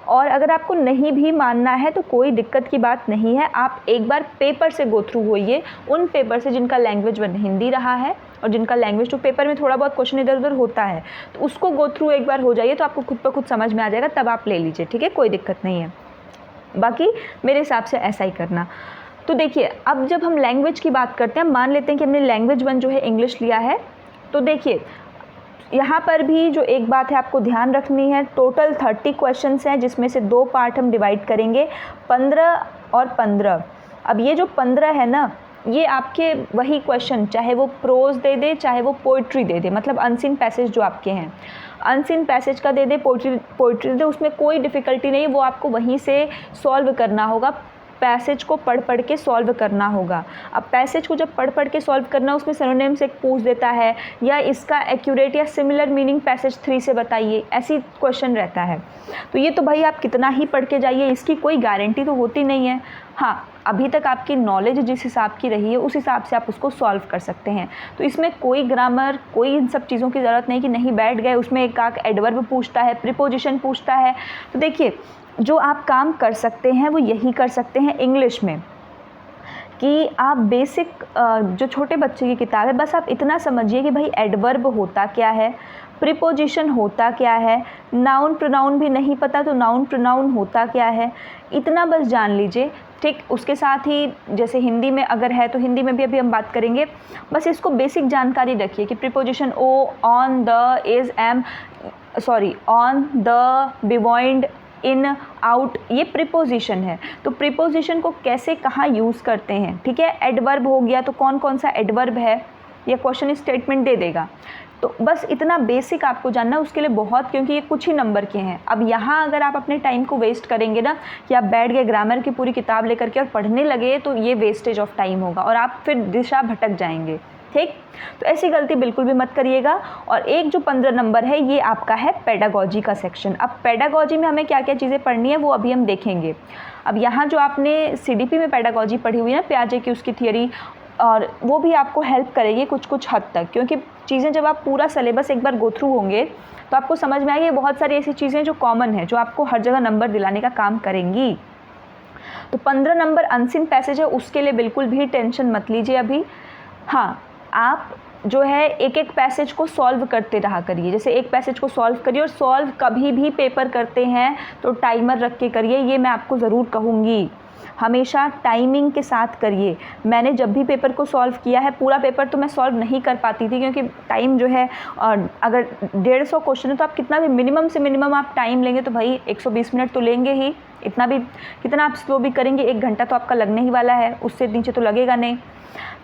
और अगर आपको नहीं भी मानना है तो कोई दिक्कत की बात नहीं है, आप एक बार पेपर से गो थ्रू होइए, उन पेपर से जिनका लैंग्वेज 1 हिंदी रहा है और जिनका लैंग्वेज 2 पेपर में थोड़ा बहुत क्वेश्चन इधर उधर होता है तो उसको गो थ्रू एक बार हो जाइए तो आपको खुद ब खुद समझ में आ जाएगा, तब आप ले लीजिए, ठीक है, कोई दिक्कत नहीं है। बाकी मेरे हिसाब से ऐसा ही करना। तो देखिए, अब जब हम लैंग्वेज की बात करते हैं, मान लेते हैं कि हमने लैंग्वेज 1 जो है इंग्लिश लिया है, तो देखिए यहाँ पर भी जो एक बात है आपको ध्यान रखनी है, टोटल 30 क्वेश्चंस हैं, जिसमें से 2 पार्ट हम डिवाइड करेंगे, 15 और 15। अब ये जो 15 है ना, ये आपके वही क्वेश्चन, चाहे वो प्रोज दे दे चाहे वो पोइट्री दे दे, मतलब अनसीन पैसेज जो आपके हैं, अनसीन पैसेज का दे दे, पोइट्री दे दे, उसमें कोई डिफ़िकल्टी नहीं है, वो आपको वहीं से सॉल्व करना होगा, पैसेज को पढ़ पढ़ के सॉल्व करना होगा। अब पैसेज को जब पढ़ पढ़ के सॉल्व करना, उसमें सिनोनिम से पूछ देता है, या इसका एक्यूरेट या सिमिलर मीनिंग पैसेज 3 से बताइए, ऐसी क्वेश्चन रहता है। तो ये तो भाई आप कितना ही पढ़ के जाइए, इसकी कोई गारंटी तो होती नहीं है। हाँ, अभी तक आपकी नॉलेज जिस हिसाब की रही है उस हिसाब से आप उसको सॉल्व कर सकते हैं। तो इसमें कोई ग्रामर, कोई इन सब चीज़ों की ज़रूरत नहीं कि नहीं बैठ गए, उसमें एक आक एडवर्ब पूछता है, प्रीपोजिशन पूछता है। तो देखिए, जो आप काम कर सकते हैं वो यही कर सकते हैं इंग्लिश में, कि आप बेसिक जो छोटे बच्चे की किताब है, बस आप इतना समझिए कि भाई एडवर्ब होता क्या है, प्रीपोजिशन होता क्या है, नाउन प्रोनाउन भी नहीं पता तो नाउन प्रोनाउन होता क्या है, इतना बस जान लीजिए। ठीक, उसके साथ ही जैसे हिंदी में अगर है तो हिंदी में भी अभी हम बात करेंगे, बस इसको बेसिक जानकारी रखिए कि preposition o, on, the, is, am, sorry on, the, beyond, in, out, ये प्रीपोजिशन है। तो प्रीपोजिशन को कैसे कहाँ यूज़ करते हैं, ठीक है। एडवर्ब हो गया तो कौन कौन सा एडवर्ब है, ये क्वेश्चन स्टेटमेंट दे देगा। तो बस इतना बेसिक आपको जानना है, उसके लिए बहुत, क्योंकि ये कुछ ही नंबर के हैं। अब यहाँ अगर आप अपने टाइम को वेस्ट करेंगे ना, कि आप बैठ गए ग्रामर की पूरी किताब लेकर के और पढ़ने लगे, तो ये वेस्टेज ऑफ टाइम होगा और आप फिर दिशा भटक जाएंगे। ठीक, तो ऐसी गलती बिल्कुल भी मत करिएगा। और एक जो 15 नंबर है, ये आपका है पेडागॉजी का सेक्शन। अब पेडागॉजी में हमें क्या क्या चीज़ें पढ़नी है वो अभी हम देखेंगे। अब यहाँ जो आपने सीडीपी में पेडागॉजी पढ़ी हुई है ना, पियाजे की उसकी थियरी, और वो भी आपको हेल्प करेगी कुछ हद तक, क्योंकि चीज़ें जब आप पूरा सिलेबस एक बार गो थ्रू होंगे तो आपको समझ में आएगी बहुत सारी ऐसी चीज़ें जो कॉमन है, जो आपको हर जगह नंबर दिलाने का काम करेंगी। तो 15 नंबर अनसीन पैसेज है, उसके लिए बिल्कुल भी टेंशन मत लीजिए अभी। हाँ, आप जो है एक एक पैसेज को सॉल्व करते रहा करिए। जैसे एक पैसेज को सॉल्व करिए, और सॉल्व कभी भी पेपर करते हैं तो टाइमर रख के करिए, ये मैं आपको ज़रूर कहूँगी। हमेशा टाइमिंग के साथ करिए। मैंने जब भी पेपर को सॉल्व किया है, पूरा पेपर तो मैं सॉल्व नहीं कर पाती थी, क्योंकि टाइम जो है, अगर 150 क्वेश्चन है तो आप कितना भी मिनिमम से मिनिमम आप टाइम लेंगे तो भाई 120 मिनट तो लेंगे ही। इतना भी, कितना आप स्लो भी करेंगे 1 घंटा तो आपका लगने ही वाला है, उससे नीचे तो लगेगा नहीं।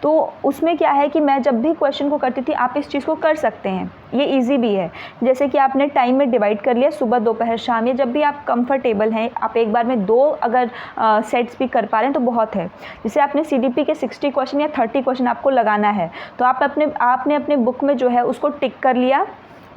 तो उसमें क्या है कि मैं जब भी क्वेश्चन को करती थी, आप इस चीज़ को कर सकते हैं, ये इजी भी है। जैसे कि आपने टाइम में डिवाइड कर लिया, सुबह, दोपहर, शाम, या जब भी आप कंफर्टेबल हैं, आप एक बार में 2 अगर सेट्स भी कर पा रहे हैं तो बहुत है। जैसे आपने सीडीपी के 60 क्वेश्चन या 30 क्वेश्चन आपको लगाना है, तो आपने अपने बुक में जो है उसको टिक कर लिया,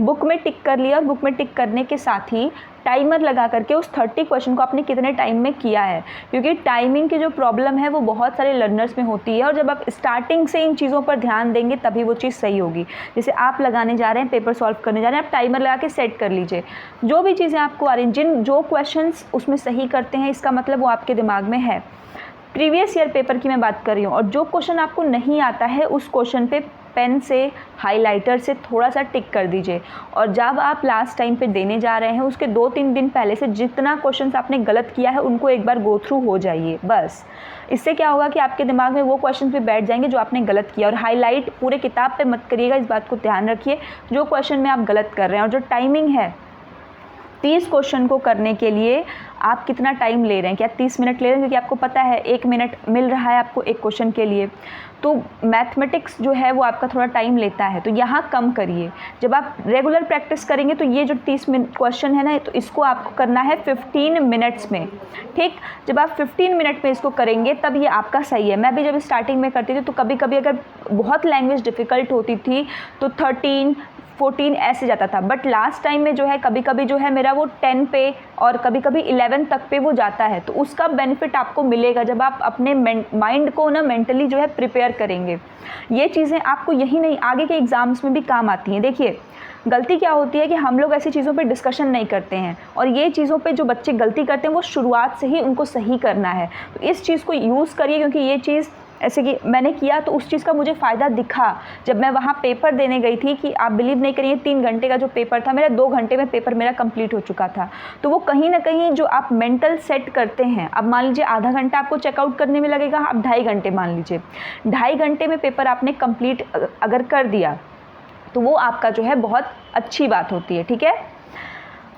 बुक में टिक कर लिया, और बुक में टिक करने के साथ ही टाइमर लगा करके उस 30 क्वेश्चन को आपने कितने टाइम में किया है, क्योंकि टाइमिंग की जो प्रॉब्लम है वो बहुत सारे लर्नर्स में होती है, और जब आप स्टार्टिंग से इन चीज़ों पर ध्यान देंगे तभी वो चीज़ सही होगी। जैसे आप लगाने जा रहे हैं, पेपर सॉल्व करने जा रहे हैं, आप टाइमर लगा के सेट कर लीजिए। जो भी चीज़ें आपको आ रही हैं, जो क्वेश्चंस उसमें सही करते हैं, इसका मतलब वो आपके दिमाग में है। प्रीवियस ईयर पेपर की मैं बात कर रही हूँ, और जो क्वेश्चन आपको नहीं आता है उस क्वेश्चन पे पेन से, हाइलाइटर से थोड़ा सा टिक कर दीजिए, और जब आप लास्ट टाइम पे देने जा रहे हैं उसके 2-3 दिन पहले से जितना क्वेश्चंस आपने गलत किया है उनको एक बार गो थ्रू हो जाइए। बस इससे क्या होगा कि आपके दिमाग में वो क्वेश्चन भी बैठ जाएंगे जो आपने गलत किया। और हाईलाइट पूरे किताब पे मत करिएगा, इस बात को ध्यान रखिए जो क्वेश्चन में आप गलत कर रहे हैं। और जो टाइमिंग है, 30 क्वेश्चन को करने के लिए आप कितना टाइम ले रहे हैं, क्या 30 मिनट ले रहे हैं, क्योंकि आपको पता है 1 मिनट मिल रहा है आपको एक क्वेश्चन के लिए। तो मैथमेटिक्स जो है वो आपका थोड़ा टाइम लेता है, तो यहाँ कम करिए। जब आप रेगुलर प्रैक्टिस करेंगे तो ये जो 30 मिनट क्वेश्चन है ना, तो इसको आपको करना है 15 मिनट्स में। ठीक, जब आप 15 मिनट में इसको करेंगे तब ये आपका सही है। मैं भी जब स्टार्टिंग में करती थी तो कभी कभी अगर बहुत लैंग्वेज डिफ़िकल्ट होती थी तो 13, 14 ऐसे जाता था, बट लास्ट टाइम में जो है कभी कभी जो है मेरा वो 10 पे और कभी कभी 11 तक पे वो जाता है। तो उसका बेनिफिट आपको मिलेगा जब आप अपने माइंड को ना मेंटली जो है प्रिपेयर करेंगे। ये चीज़ें आपको यही नहीं, आगे के एग्ज़ाम्स में भी काम आती हैं। देखिए, गलती क्या होती है कि हम लोग ऐसी चीज़ों पे डिस्कशन नहीं करते हैं, और ये चीज़ों पे जो बच्चे गलती करते हैं वो शुरुआत से ही उनको सही करना है। तो इस चीज़ को यूज़ करिए, क्योंकि ये चीज़ ऐसे कि मैंने किया तो उस चीज़ का मुझे फ़ायदा दिखा। जब मैं वहाँ पेपर देने गई थी कि आप बिलीव नहीं करिए 3 घंटे का जो पेपर था मेरा 2 घंटे में पेपर मेरा कंप्लीट हो चुका था। तो वो कहीं ना कहीं जो आप मेंटल सेट करते हैं, अब मान लीजिए आधा घंटा आपको चेकआउट करने में लगेगा, आप 2.5 घंटे मान लीजिए, 2.5 घंटे में पेपर आपने कंप्लीट अगर कर दिया तो वो आपका जो है बहुत अच्छी बात होती है। ठीक है,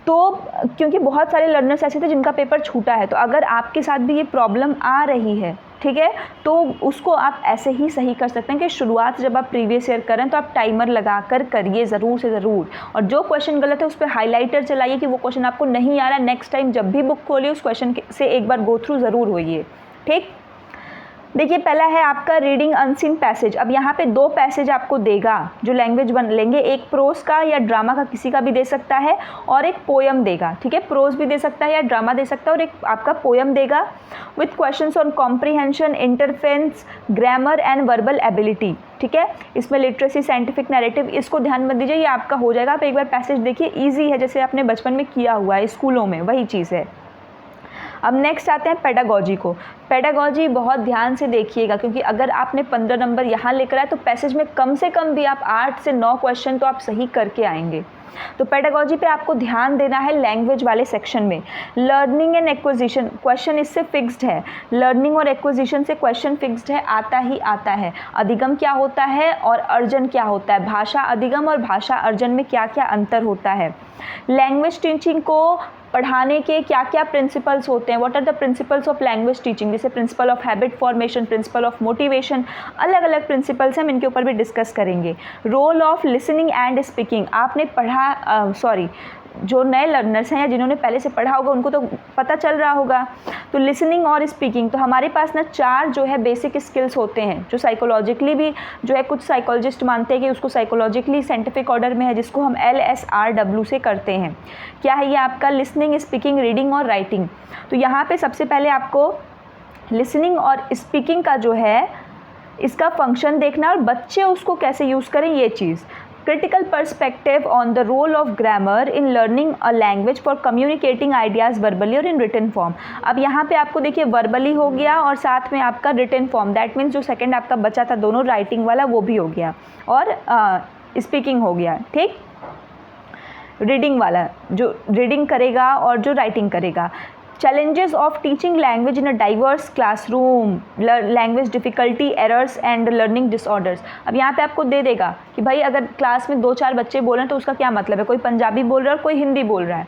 तो क्योंकि बहुत सारे लर्नर्स ऐसे थे जिनका पेपर छूटा है, तो अगर आपके साथ भी ये प्रॉब्लम आ रही है, ठीक है, तो उसको आप ऐसे ही सही कर सकते हैं कि शुरुआत जब आप प्रीवियस ईयर करें तो आप टाइमर लगा कर करिए ज़रूर से ज़रूर, और जो क्वेश्चन गलत है उस पर हाईलाइटर चलाइए कि वो क्वेश्चन आपको नहीं आ रहा, नेक्स्ट टाइम जब भी बुक खोलिए उस क्वेश्चन से एक बार गो थ्रू ज़रूर होइए। ठीक, देखिए पहला है आपका रीडिंग अनसीन पैसेज। अब यहाँ पे 2 पैसेज आपको देगा जो लैंग्वेज बन लेंगे, एक प्रोज का या ड्रामा का, किसी का भी दे सकता है, और एक पोयम देगा। ठीक है, प्रोज भी दे सकता है या ड्रामा दे सकता है, और एक आपका पोयम देगा with questions on comprehension, interference, grammar and verbal ability. ठीक है, इसमें लिटरेसी, साइंटिफिक नैरेटिव, इसको ध्यान मत दीजिए, ये आपका हो जाएगा। आप एक बार पैसेज देखिए, ईजी है, जैसे आपने बचपन में किया हुआ है स्कूलों में, वही चीज़ है। अब नेक्स्ट आते हैं पेडागॉजी को। पेडागॉजी बहुत ध्यान से देखिएगा, क्योंकि अगर आपने 15 नंबर यहाँ लेकर आए तो पैसेज में कम से कम भी आप 8 से 9 क्वेश्चन तो आप सही करके आएंगे। तो पेडागॉजी पे आपको ध्यान देना है लैंग्वेज वाले सेक्शन में। लर्निंग एंड एक्विजिशन, क्वेश्चन इससे फिक्स्ड है, लर्निंग और एक्विजिशन से क्वेश्चन फिक्स्ड है, आता ही आता है। अधिगम क्या होता है और अर्जन क्या होता है, भाषा अधिगम और भाषा अर्जन में क्या क्या अंतर होता है। लैंग्वेज टीचिंग को पढ़ाने के क्या क्या प्रिंसिपल्स होते हैं, what are the principles of language teaching, जैसे principle of habit formation, principle of motivation, अलग अलग प्रिंसिपल्स हैं, हम इनके ऊपर भी डिस्कस करेंगे। Role of listening and speaking, आपने जो नए लर्नर्स हैं या जिन्होंने पहले से पढ़ा होगा उनको तो पता चल रहा होगा। तो लिसनिंग और स्पीकिंग, तो हमारे पास ना 4 जो है बेसिक स्किल्स होते हैं, जो साइकोलॉजिकली भी जो है, कुछ साइकोलॉजिस्ट मानते हैं कि उसको साइकोलॉजिकली साइंटिफिक ऑर्डर में है, जिसको हम LSRW से करते हैं। क्या है ये आपका? लिसनिंग, स्पीकिंग, रीडिंग और राइटिंग। तो यहाँ पे सबसे पहले आपको लिसनिंग और स्पीकिंग का जो है इसका फंक्शन देखना, और बच्चे उसको कैसे यूज़ करें ये चीज़। Critical perspective on the role of grammar in learning a language for communicating ideas verbally और इन रिटन फॉर्म। अब यहाँ पे आपको देखिए वर्बली हो गया और साथ में आपका रिटन फॉर्म, दैट मीन्स जो सेकंड आपका बचा था दोनों, राइटिंग वाला वो भी हो गया और स्पीकिंग हो गया। ठीक, रीडिंग वाला जो रीडिंग करेगा और जो राइटिंग करेगा। Challenges of teaching language in a diverse classroom, language difficulty, errors and learning disorders. अब यहाँ पे आपको दे देगा कि भाई अगर क्लास में 2-4 बच्चे बोल रहे हैं तो उसका क्या मतलब है, कोई पंजाबी बोल रहा है और कोई हिंदी बोल रहा है,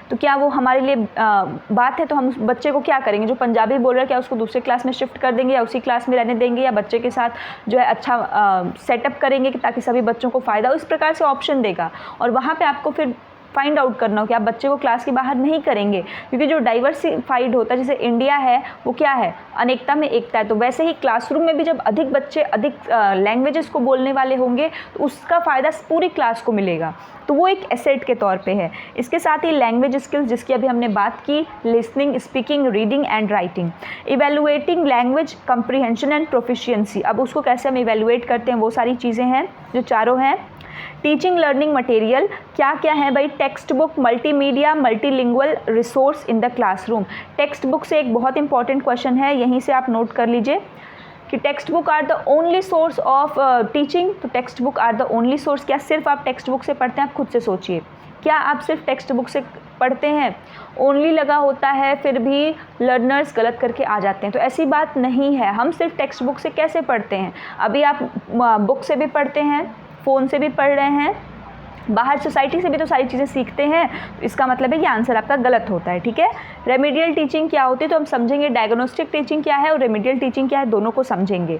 तो क्या वो हमारे लिए बात है? तो हम उस बच्चे को क्या करेंगे, जो पंजाबी बोल रहा है क्या उसको दूसरे क्लास में शिफ्ट कर देंगे या उसी क्लास में रहने देंगे, या बच्चे के साथ जो है अच्छा सेटअप करेंगे कि ताकि सभी बच्चों को फ़ायदा हो? इस प्रकार से ऑप्शन देगा, और वहाँ पे आपको फिर फाइंड आउट करना हो कि आप बच्चे को क्लास के बाहर नहीं करेंगे, क्योंकि जो डाइवर्सिफाइड होता है, जैसे इंडिया है वो क्या है, अनेकता में एकता है, तो वैसे ही क्लासरूम में भी जब अधिक बच्चे अधिक लैंग्वेजेस को बोलने वाले होंगे तो उसका फ़ायदा पूरी क्लास को मिलेगा, तो वो एक एसेट के तौर पे है। इसके साथ ही लैंग्वेज स्किल्स जिसकी अभी हमने बात की, listening, speaking, reading and writing. Evaluating language comprehension and proficiency, अब उसको कैसे हम इवेलुएट करते हैं, वो सारी चीज़ें हैं जो चारों हैं। टीचिंग लर्निंग मटेरियल क्या क्या है भाई? Text book, multimedia, multilingual resource in the classroom. Text book से एक बहुत इंपॉर्टेंट क्वेश्चन है, यहीं से आप नोट कर लीजिए कि textbook are the only source of teaching. तो textbook are the only source, क्या सिर्फ आप टेक्स्ट बुक से पढ़ते हैं? आप खुद से सोचिए, क्या आप सिर्फ टेक्स्ट बुक से पढ़ते हैं? ओनली लगा होता है फिर भी लर्नर्स गलत करके आ जाते हैं, तो ऐसी बात नहीं है। हम सिर्फ टेक्स्ट बुक से कैसे पढ़ते हैं? अभी आप बुक से भी पढ़ते हैं, फ़ोन से भी पढ़ रहे हैं, बाहर सोसाइटी से भी तो सारी चीज़ें सीखते हैं, तो इसका मतलब है कि आंसर आपका गलत होता है। ठीक है, रेमेडियल टीचिंग क्या होती है तो हम समझेंगे, डायग्नोस्टिक टीचिंग क्या है और रेमेडियल टीचिंग क्या है, दोनों को समझेंगे।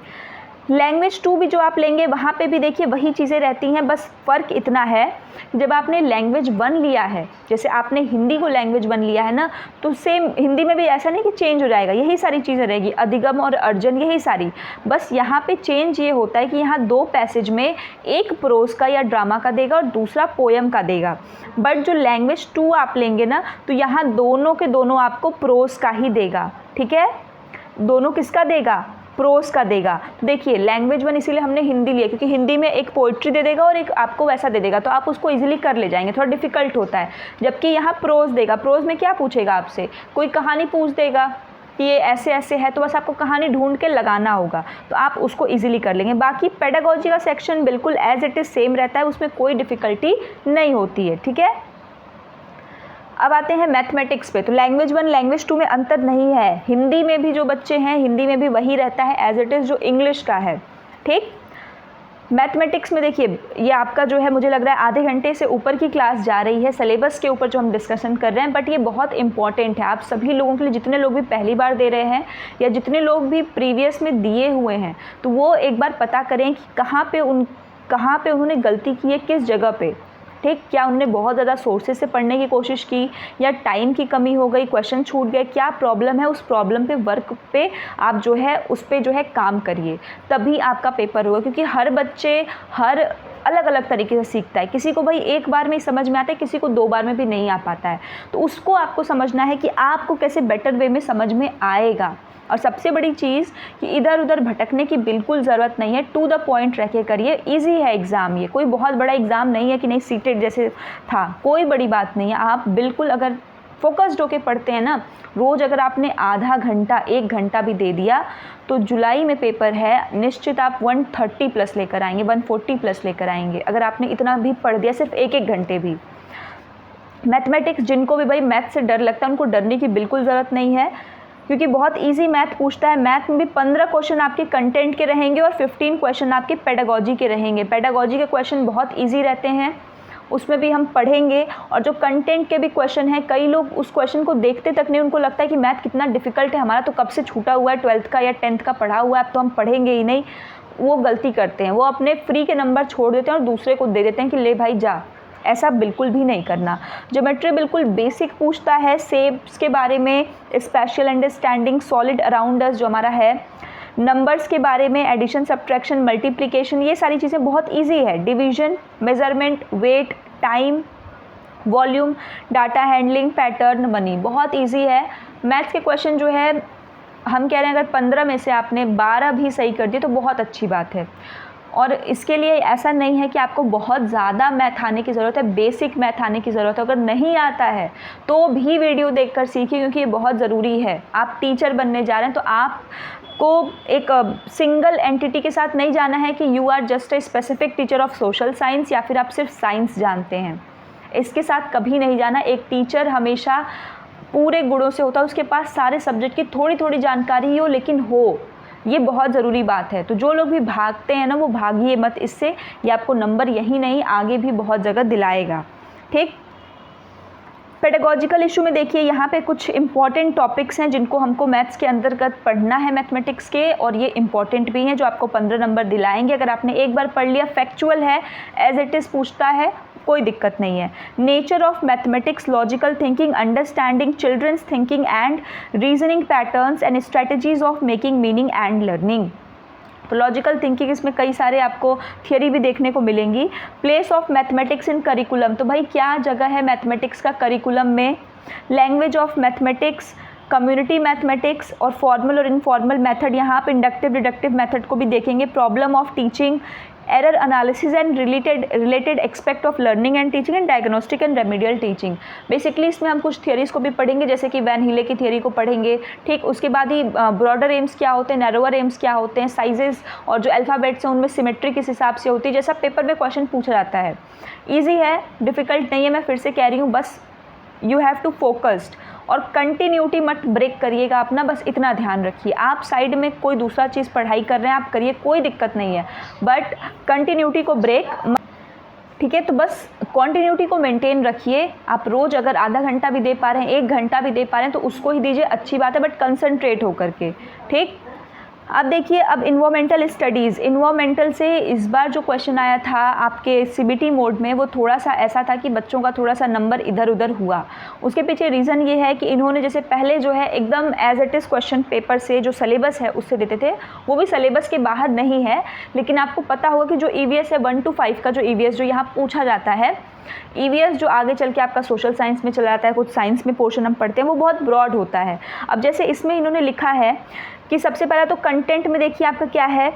लैंग्वेज 2 भी जो आप लेंगे वहाँ पे भी देखिए वही चीज़ें रहती हैं, बस फ़र्क इतना है कि जब आपने लैंग्वेज 1 लिया है, जैसे आपने हिंदी को लैंग्वेज 1 लिया है ना, तो सेम हिंदी में भी ऐसा नहीं कि चेंज हो जाएगा, यही सारी चीज़ें रहेगी, अधिगम और अर्जन यही सारी, बस यहाँ पे चेंज ये होता है कि यहाँ 2 पैसेज में एक प्रोज का या ड्रामा का देगा और दूसरा पोयम का देगा। बट जो लैंग्वेज 2 आप लेंगे ना, तो यहाँ दोनों के दोनों आपको प्रोज का ही देगा। ठीक है, दोनों किसका देगा? प्रोज का देगा। तो देखिए लैंग्वेज 1 इसीलिए हमने हिंदी लिया, क्योंकि हिंदी में एक पोइट्री दे देगा और एक आपको वैसा दे देगा, तो आप उसको इजीली कर ले जाएंगे, थोड़ा डिफिकल्ट होता है। जबकि यहाँ प्रोज देगा, प्रोज में क्या पूछेगा आपसे? कोई कहानी पूछ देगा, कि ये ऐसे ऐसे है, तो बस आपको कहानी ढूंढ के लगाना होगा, तो आप उसको ईजिली कर लेंगे। बाकी पेडागोजी का सेक्शन बिल्कुल एज इट इज़ सेम रहता है, उसमें कोई डिफ़िकल्टी नहीं होती है, ठीक है। अब आते हैं मैथमेटिक्स पे। तो लैंग्वेज 1 लैंग्वेज 2 में अंतर नहीं है, हिंदी में भी जो बच्चे हैं हिंदी में भी वही रहता है एज इट इज़ जो इंग्लिश का है, ठीक। मैथमेटिक्स में देखिए, ये आपका जो है मुझे लग रहा है आधे घंटे से ऊपर की क्लास जा रही है सिलेबस के ऊपर जो हम डिस्कशन कर रहे हैं, बट ये बहुत इंपॉर्टेंट है आप सभी लोगों के लिए, जितने लोग भी पहली बार दे रहे हैं या जितने लोग भी प्रीवियस में दिए हुए हैं, तो वो एक बार पता करें कि कहाँ पे उन्होंने गलती की है, किस जगह पे, ठीक। क्या उन्होंने बहुत ज़्यादा सोर्सेज से पढ़ने की कोशिश की, या टाइम की कमी हो गई, क्वेश्चन छूट गए, क्या प्रॉब्लम है, उस प्रॉब्लम पे वर्क पे आप जो है उस पे जो है काम करिए, तभी आपका पेपर होगा। क्योंकि हर बच्चे हर अलग अलग तरीके से सीखता है, किसी को भाई एक बार में ही समझ में आता है, किसी को 2 बार में भी नहीं आ पाता है, तो उसको आपको समझना है कि आपको कैसे बेटर वे में समझ में आएगा। और सबसे बड़ी चीज़ कि इधर उधर भटकने की बिल्कुल ज़रूरत नहीं है, टू द पॉइंट रह के करिए। ईजी है एग्ज़ाम, ये कोई बहुत बड़ा एग्ज़ाम नहीं है कि नहीं सीटेड जैसे था, कोई बड़ी बात नहीं है। आप बिल्कुल अगर फोकस्ड होके पढ़ते हैं ना, रोज़ अगर आपने आधा घंटा 1 घंटा भी दे दिया, तो जुलाई में पेपर है, निश्चित आप 130 प्लस लेकर आएंगे, 140 प्लस लेकर आएंगे अगर आपने इतना भी पढ़ दिया, सिर्फ 1 घंटे भी। मैथमेटिक्स, जिनको भी भाई मैथ से डर लगता है उनको डरने की बिल्कुल ज़रूरत नहीं है, क्योंकि बहुत इजी मैथ पूछता है। मैथ में भी 15 क्वेश्चन आपके कंटेंट के रहेंगे और 15 क्वेश्चन आपके पेडागोजी के रहेंगे। पेडागोजी के क्वेश्चन बहुत इजी रहते हैं, उसमें भी हम पढ़ेंगे। और जो कंटेंट के भी क्वेश्चन हैं, कई लोग उस क्वेश्चन को देखते तक नहीं, उनको लगता है कि मैथ कितना डिफिकल्ट है, हमारा तो कब से छूटा हुआ है, 12th का या 10th का पढ़ा हुआ है, अब तो हम पढ़ेंगे ही नहीं। वो गलती करते हैं, वो अपने फ्री के नंबर छोड़ देते हैं और दूसरे को दे देते हैं कि ले भाई जा। ऐसा बिल्कुल भी नहीं करना। ज्योमेट्री बिल्कुल बेसिक पूछता है, शेप्स के बारे में, special understanding, solid around us जो हमारा है, नंबर्स के बारे में, एडिशन, सब्ट्रैक्शन, मल्टीप्लिकेशन, ये सारी चीज़ें बहुत इजी है। Division, measurement, weight, time, volume, data handling, pattern, money, बहुत इजी है। मैथ्स के क्वेश्चन जो है हम कह रहे हैं अगर 15 में से आपने 12 भी सही कर दिए तो बहुत अच्छी बात है। और इसके लिए ऐसा नहीं है कि आपको बहुत ज़्यादा मैथ आने की ज़रूरत है, बेसिक मैथ आने की ज़रूरत है। अगर नहीं आता है तो भी वीडियो देखकर सीखिए, क्योंकि ये बहुत ज़रूरी है। आप टीचर बनने जा रहे हैं तो आपको एक सिंगल एंटिटी के साथ नहीं जाना है कि you are just a specific teacher of social science या फिर आप सिर्फ साइंस जानते हैं, इसके साथ कभी नहीं जाना। एक टीचर हमेशा पूरे गुणों से होता है, उसके पास सारे सब्जेक्ट की थोड़ी थोड़ी जानकारी ही हो लेकिन हो, ये बहुत ज़रूरी बात है। तो जो लोग भी भागते हैं ना, वो भागिए मत इससे, ये आपको नंबर यही नहीं आगे भी बहुत जगह दिलाएगा, ठीक। पेडागोजिकल इशू में देखिए यहाँ पे कुछ इंपॉर्टेंट टॉपिक्स हैं जिनको हमको मैथ्स के अंतर्गत पढ़ना है मैथमेटिक्स के, और ये इंपॉर्टेंट भी हैं जो आपको 15 नंबर दिलाएंगे अगर आपने एक बार पढ़ लिया। फैक्चुअल है, एज इट इज़ पूछता है, कोई दिक्कत नहीं है। Nature of mathematics, logical thinking, understanding children's thinking and reasoning patterns and strategies of making meaning and learning. तो लॉजिकल थिंकिंग, इसमें कई सारे आपको थियरी भी देखने को मिलेंगी। Place of mathematics in curriculum, तो भाई क्या जगह है मैथमेटिक्स का करिकुलम में। Language of mathematics, community mathematics और फॉर्मल और इनफॉर्मल मेथड, यहाँ आप इंडक्टिव डिडक्टिव मेथड को भी देखेंगे। Problem of teaching, error analysis and related expect of learning and teaching and diagnostic and remedial teaching. Basically इसमें हम कुछ थियरीज़ को भी पढ़ेंगे, जैसे कि वैन हीले की थियरी को पढ़ेंगे, ठीक। उसके बाद ही ब्रॉडर एम्स क्या होते हैं, नैरोअर एम्स क्या होते हैं, साइजेस और जो अल्फ़ाबेट्स हैं उनमें सिमेट्री किस हिसाब से होती है, जैसा पेपर में क्वेश्चन पूछा जाता है। ईजी है, डिफ़िकल्ट नहीं है, मैं फिर से कह रही हूँ, बस यू हैव टू फोकस्ड। और कंटिन्यूटी मत ब्रेक करिएगा अपना, बस इतना ध्यान रखिए। आप साइड में कोई दूसरा चीज़ पढ़ाई कर रहे हैं, आप करिए, कोई दिक्कत नहीं है, बट कंटिन्यूटी को ब्रेक, ठीक है। तो बस कंटिन्यूटी को मेंटेन रखिए। आप रोज़ अगर आधा घंटा भी दे पा रहे हैं, 1 घंटा भी दे पा रहे हैं, तो उसको ही दीजिए, अच्छी बात है, बट कंसंट्रेट होकर के, ठीक। अब देखिए, अब इन्वायरमेंटल स्टडीज़, इन्वायरमेंटल से इस बार जो क्वेश्चन आया था आपके सीबीटी मोड में, वो थोड़ा सा ऐसा था कि बच्चों का थोड़ा सा नंबर इधर उधर हुआ। उसके पीछे रीज़न ये है कि इन्होंने जैसे पहले जो है एकदम as it is question paper से जो सिलेबस है उससे देते थे, वो भी सिलेबस के बाहर नहीं है, लेकिन आपको पता होगा कि जो ईवीएस है 1 to 5 का जो ईवीएस जो यहाँ पूछा जाता है, ईवीएस जो आगे चल के आपका सोशल साइंस में चला जाता है, कुछ साइंस में पोर्शन हम पढ़ते हैं, वो बहुत ब्रॉड होता है। अब जैसे इसमें इन्होंने लिखा है कि सबसे पहला तो कंटेंट में देखिए आपका क्या है,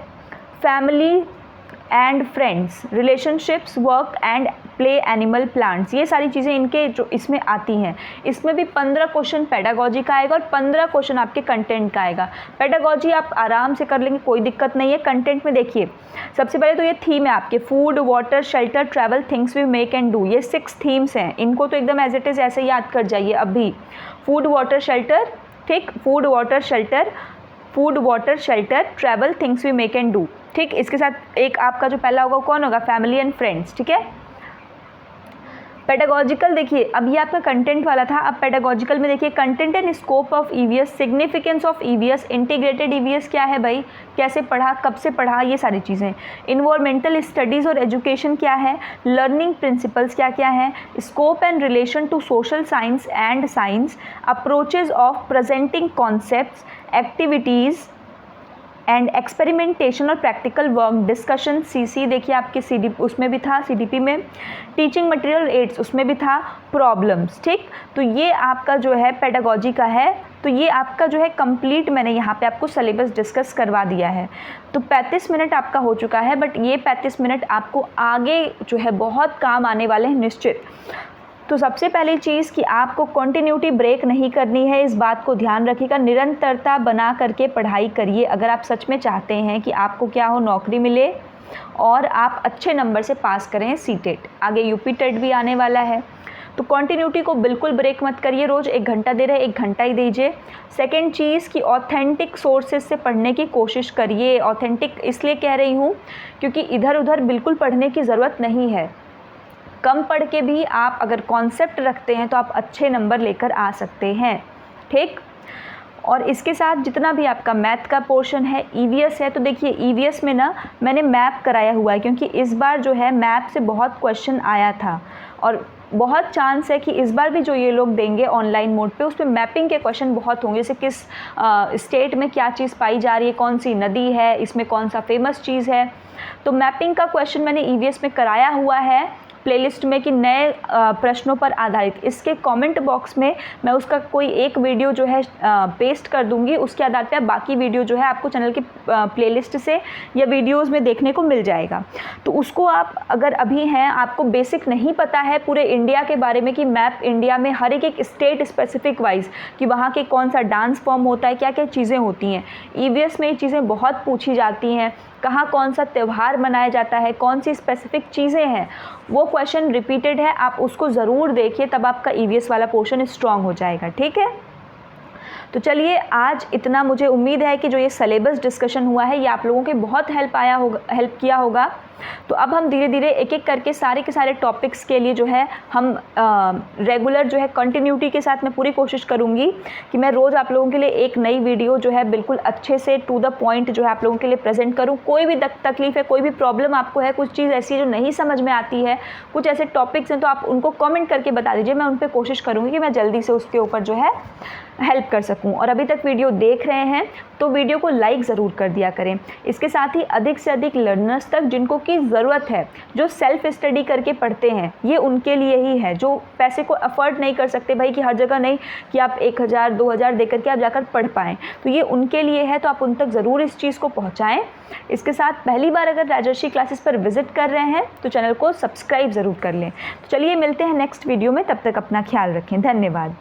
family and friends, relationships, work and play, animal, plants, ये सारी चीज़ें इनके जो इसमें आती हैं। इसमें भी 15 क्वेश्चन पेडागोजी का आएगा और 15 क्वेश्चन आपके कंटेंट का आएगा। पेडागोजी आप आराम से कर लेंगे, कोई दिक्कत नहीं है। कंटेंट में देखिए, सबसे पहले तो ये थीम है आपके food, water, shelter, travel, things we make and do, ये 6 थीम्स हैं। इनको तो एकदम एज इट इज़ ऐसे याद कर जाइए अभी। फूड, वाटर, शेल्टर, ठीक, food, water, shelter, food, water, shelter, travel, things we make and do, ठीक। इसके साथ एक आपका जो पहला होगा कौन होगा, फैमिली एंड फ्रेंड्स, ठीक है। पेडागोजिकल देखिए, अब ये आपका कंटेंट वाला था। अब पेडागोजिकल में देखिए, content and scope of EVS, significance of EVS, integrated EVS क्या है भाई, कैसे पढ़ा, कब से पढ़ा, ये सारी चीज़ें। इन्वायरमेंटल स्टडीज़ और एजुकेशन क्या है, लर्निंग प्रिंसिपल्स क्या क्या है, scope and relation to social science and science, approaches of presenting concepts, activities and experimentation और प्रैक्टिकल वर्क, डिस्कशन, सीसी देखिए आपके सीडी उसमें भी था, सीडीपी में, टीचिंग मटेरियल एड्स उसमें भी था, प्रॉब्लम्स, ठीक। तो ये आपका जो है पेडागोजी का है। तो ये आपका जो है कंप्लीट मैंने यहाँ पे आपको सिलेबस डिस्कस करवा दिया है। तो 35 मिनट आपका हो चुका है, बट ये 35 मिनट आपको आगे जो है बहुत काम आने वाले हैं निश्चित। तो सबसे पहली चीज़ कि आपको कंटिन्यूटी ब्रेक नहीं करनी है, इस बात को ध्यान रखिएगा। निरंतरता बना करके पढ़ाई करिए अगर आप सच में चाहते हैं कि आपको क्या हो, नौकरी मिले और आप अच्छे नंबर से पास करें सीटेट। आगे यूपी टेट भी आने वाला है, तो कंटिन्यूटी को बिल्कुल ब्रेक मत करिए। रोज़ 1 घंटा दे रहे 1 घंटा ही दीजिए। सेकेंड चीज़ कि ऑथेंटिक सोर्सेज से पढ़ने की कोशिश करिए। ऑथेंटिक इसलिए कह रही हूँ क्योंकि इधर उधर बिल्कुल पढ़ने की ज़रूरत नहीं है। कम पढ़ के भी आप अगर कॉन्सेप्ट रखते हैं तो आप अच्छे नंबर लेकर आ सकते हैं, ठीक। और इसके साथ जितना भी आपका मैथ का पोर्शन है, ईवीएस है, तो देखिए ईवीएस में ना मैंने मैप कराया हुआ है क्योंकि इस बार जो है मैप से बहुत क्वेश्चन आया था और बहुत चांस है कि इस बार भी जो ये लोग देंगे ऑनलाइन मोड पे उसमें मैपिंग के क्वेश्चन बहुत होंगे। जैसे किस स्टेट में क्या चीज़ पाई जा रही है, कौन सी नदी है, इसमें कौन सा फेमस चीज़ है। तो मैपिंग का क्वेश्चन मैंने ईवीएस में कराया हुआ है प्लेलिस्ट में कि नए प्रश्नों पर आधारित। इसके कमेंट बॉक्स में मैं उसका कोई एक वीडियो जो है पेस्ट कर दूंगी, उसके आधार पे बाकी वीडियो जो है आपको चैनल की प्लेलिस्ट से या वीडियोस में देखने को मिल जाएगा। तो उसको आप अगर अभी हैं, आपको बेसिक नहीं पता है पूरे इंडिया के बारे में कि मैप इंडिया में हर एक स्टेट स्पेसिफिक वाइज कि वहाँ के कौन सा डांस फॉर्म होता है, क्या क्या चीज़ें होती हैं, ईवीएस में ये चीज़ें बहुत पूछी जाती हैं। कहाँ कौन सा त्यौहार मनाया जाता है, कौन सी स्पेसिफिक चीज़ें हैं, वो क्वेश्चन रिपीटेड है, आप उसको ज़रूर देखिए, तब आपका ईवीएस वाला पोर्शन स्ट्रांग हो जाएगा, ठीक है। तो चलिए आज इतना। मुझे उम्मीद है कि जो ये सिलेबस डिस्कशन हुआ है ये आप लोगों के बहुत हेल्प किया होगा। तो अब हम धीरे धीरे एक एक करके सारे के सारे टॉपिक्स के लिए जो है हम रेगुलर जो है कंटिन्यूटी के साथ मैं पूरी कोशिश करूँगी कि मैं रोज़ आप लोगों के लिए एक नई वीडियो जो है बिल्कुल अच्छे से टू द पॉइंट जो है आप लोगों के लिए प्रेजेंट करूँ। कोई भी तकलीफ है, कोई भी प्रॉब्लम आपको है, कुछ चीज़ ऐसी जो नहीं समझ में आती है, कुछ ऐसे टॉपिक्स हैं, तो आप उनको कमेंट करके बता दीजिए। मैं उन पर कोशिश करूँगी कि मैं जल्दी से उसके ऊपर जो है हेल्प कर सकूं। और अभी तक वीडियो देख रहे हैं तो वीडियो को लाइक ज़रूर कर दिया करें। इसके साथ ही अधिक से अधिक लर्नर्स तक जिनको की ज़रूरत है, जो सेल्फ स्टडी करके पढ़ते हैं, ये उनके लिए ही है। जो पैसे को अफोर्ड नहीं कर सकते भाई कि हर जगह नहीं कि आप 1000 2000 दे करके आप जाकर पढ़ पाएँ, तो ये उनके लिए है। तो आप उन तक ज़रूर इस चीज़ को पहुँचाएँ। इसके साथ पहली बार अगर राजर्षि क्लासेस पर विजिट कर रहे हैं तो चैनल को सब्सक्राइब ज़रूर कर लें। तो चलिए मिलते हैं नेक्स्ट वीडियो में, तब तक अपना ख्याल रखें। धन्यवाद।